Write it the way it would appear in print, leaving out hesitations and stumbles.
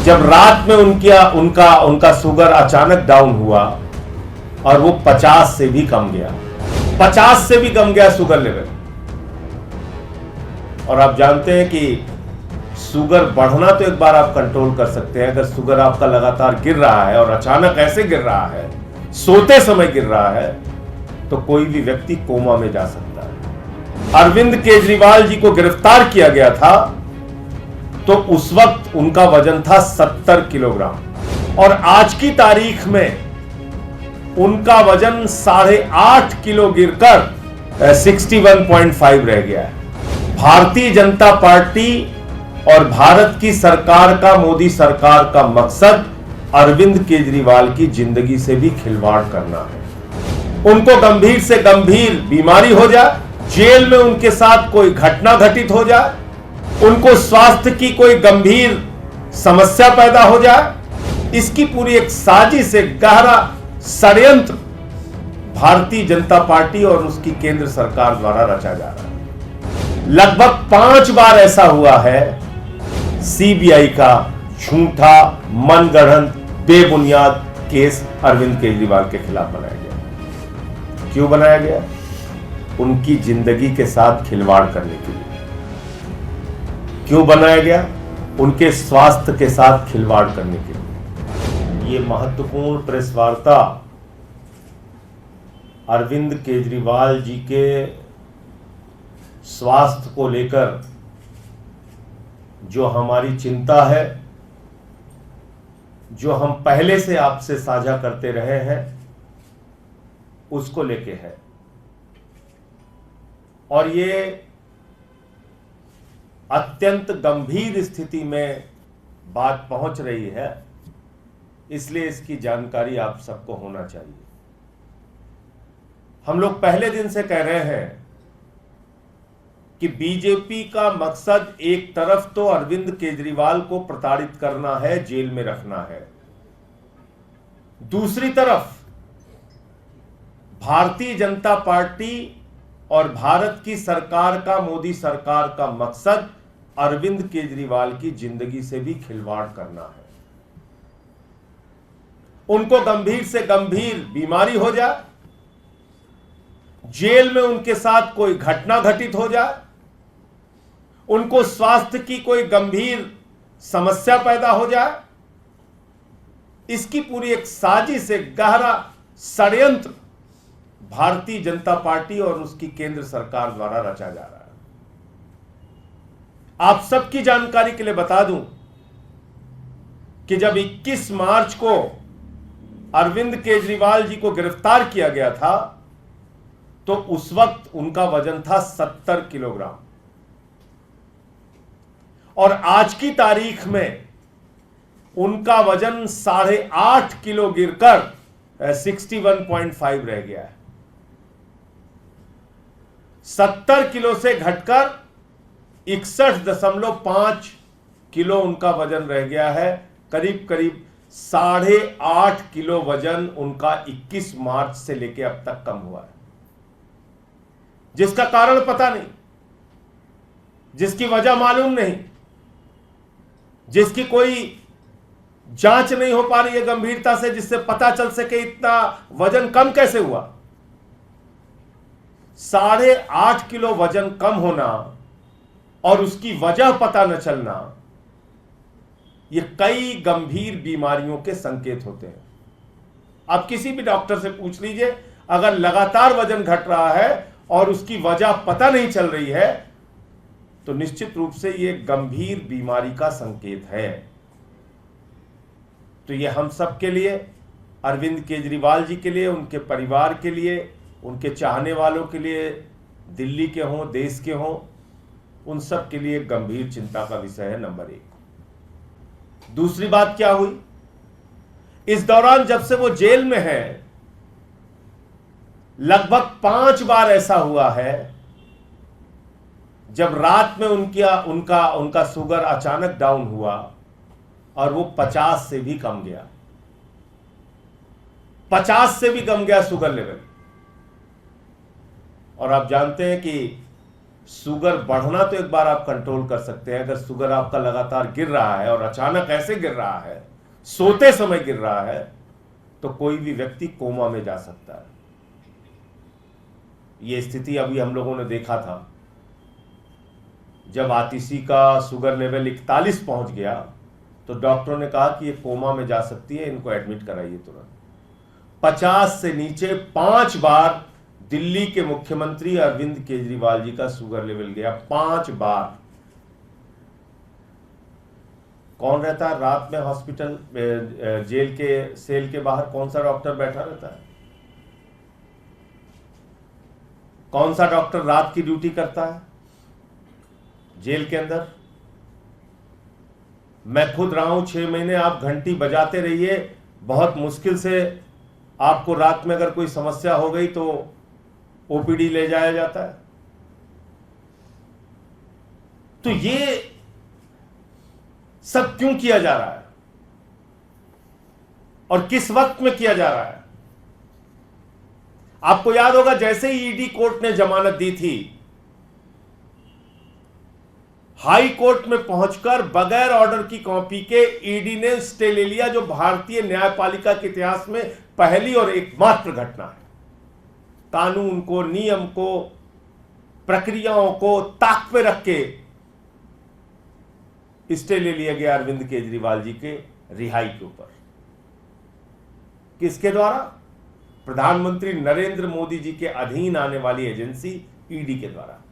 जब रात में उनका शुगर अचानक डाउन हुआ और वो 50 से भी कम गया, 50 से भी कम गया शुगर लेवल। और आप जानते हैं कि शुगर बढ़ना तो एक बार आप कंट्रोल कर सकते हैं, अगर शुगर आपका लगातार गिर रहा है और अचानक ऐसे गिर रहा है, सोते समय गिर रहा है, तो कोई भी व्यक्ति कोमा में जा सकता है। अरविंद केजरीवाल जी को गिरफ्तार किया गया था तो उस वक्त उनका वजन था 70 किलोग्राम और आज की तारीख में उनका वजन 8.5 किलो गिरकर 61.5 रह गया है। भारतीय जनता पार्टी और भारत की सरकार का, मोदी सरकार का मकसद अरविंद केजरीवाल की जिंदगी से भी खिलवाड़ करना है। उनको गंभीर से गंभीर बीमारी हो जाए, जेल में उनके साथ कोई घटना घटित हो जाए, उनको स्वास्थ्य की कोई गंभीर समस्या पैदा हो जाए, इसकी पूरी एक साजिश, एक गहरा षड्यंत्र भारतीय जनता पार्टी और उसकी केंद्र सरकार द्वारा रचा जा रहा है। लगभग 5 बार ऐसा हुआ है सीबीआई का झूठा, मनगढ़ंत, बेबुनियाद केस अरविंद केजरीवाल के खिलाफ बनाया गया। क्यों बनाया गया? उनकी जिंदगी के साथ खिलवाड़ करने के लिए। क्यों बनाया गया? उनके स्वास्थ्य के साथ खिलवाड़ करने के लिए। ये महत्वपूर्ण प्रेस वार्ता अरविंद केजरीवाल जी के स्वास्थ्य को लेकर जो हमारी चिंता है, जो हम पहले से आपसे साझा करते रहे हैं, उसको लेके है। और ये अत्यंत गंभीर स्थिति में बात पहुंच रही है, इसलिए इसकी जानकारी आप सबको होना चाहिए। हम लोग पहले दिन से कह रहे हैं कि बीजेपी का मकसद एक तरफ तो अरविंद केजरीवाल को प्रताड़ित करना है, जेल में रखना है, दूसरी तरफ भारतीय जनता पार्टी और भारत की सरकार का, मोदी सरकार का मकसद अरविंद केजरीवाल की जिंदगी से भी खिलवाड़ करना है। उनको गंभीर से गंभीर बीमारी हो जाए, जेल में उनके साथ कोई घटना घटित हो जाए, उनको स्वास्थ्य की कोई गंभीर समस्या पैदा हो जाए, इसकी पूरी एक साजिश, एक गहरा षड्यंत्र भारतीय जनता पार्टी और उसकी केंद्र सरकार द्वारा रचा जा रहा है। आप सबकी जानकारी के लिए बता दूं कि जब 21 मार्च को अरविंद केजरीवाल जी को गिरफ्तार किया गया था तो उस वक्त उनका वजन था 70 किलोग्राम और आज की तारीख में उनका वजन 8.5 किलो गिरकर 61.5 रह गया है। 70 किलो से घटकर 61.5 किलो उनका वजन रह गया है। करीब करीब 8.5 किलो वजन उनका 21 मार्च से लेकर अब तक कम हुआ है, जिसका कारण पता नहीं, जिसकी वजह मालूम नहीं, जिसकी कोई जांच नहीं हो पा रही है गंभीरता से, जिससे पता चल सके इतना वजन कम कैसे हुआ। 8.5 किलो वजन कम होना और उसकी वजह पता न चलना, ये कई गंभीर बीमारियों के संकेत होते हैं। आप किसी भी डॉक्टर से पूछ लीजिए, अगर लगातार वजन घट रहा है और उसकी वजह पता नहीं चल रही है तो निश्चित रूप से ये गंभीर बीमारी का संकेत है। तो ये हम सब के लिए, अरविंद केजरीवाल जी के लिए, उनके परिवार के लिए, उनके चाहने वालों के लिए, दिल्ली के हों, देश के हों, उन सब के लिए गंभीर चिंता का विषय है, नंबर 1। दूसरी बात क्या हुई, इस दौरान जब से वो जेल में है, लगभग 5 बार ऐसा हुआ है जब रात में उनका शुगर अचानक डाउन हुआ और वो 50 से भी कम गया, 50 से भी कम गया शुगर लेवल। और आप जानते हैं कि शुगर बढ़ना तो एक बार आप कंट्रोल कर सकते हैं। अगर शुगर आपका लगातार गिर रहा है और अचानक ऐसे गिर रहा है, सोते समय गिर रहा है, तो कोई भी व्यक्ति कोमा में जा सकता है। यह स्थिति अभी हम लोगों ने देखा था, जब आतिशी का शुगर लेवल 41 पहुंच गया तो डॉक्टरों ने कहा कि ये कोमा में जा सकती है, इनको एडमिट कराइए तुरंत। 50 से नीचे 5 बार दिल्ली के मुख्यमंत्री अरविंद केजरीवाल जी का शुगर लेवल गया, 5 बार। कौन रहता है रात में हॉस्पिटल जेल के सेल के बाहर? कौन सा डॉक्टर बैठा रहता है? कौन सा डॉक्टर रात की ड्यूटी करता है जेल के अंदर? मैं खुद रहा हूं 6 महीने। आप घंटी बजाते रहिए, बहुत मुश्किल से आपको रात में अगर कोई समस्या हो गई तो ओपीडी ले जाया जाता है। तो ये सब क्यों किया जा रहा है और किस वक्त में किया जा रहा है? आपको याद होगा, जैसे ही ईडी कोर्ट ने जमानत दी थी, हाई कोर्ट में पहुंचकर बगैर ऑर्डर की कॉपी के ईडी ने स्टे ले लिया, जो भारतीय न्यायपालिका के इतिहास में पहली और एकमात्र घटना है। कानून को, नियम को, प्रक्रियाओं को ताक पे रख के स्टे ले लिया गया अरविंद केजरीवाल जी के रिहाई के ऊपर। किसके द्वारा? प्रधानमंत्री नरेंद्र मोदी जी के अधीन आने वाली एजेंसी ईडी के द्वारा।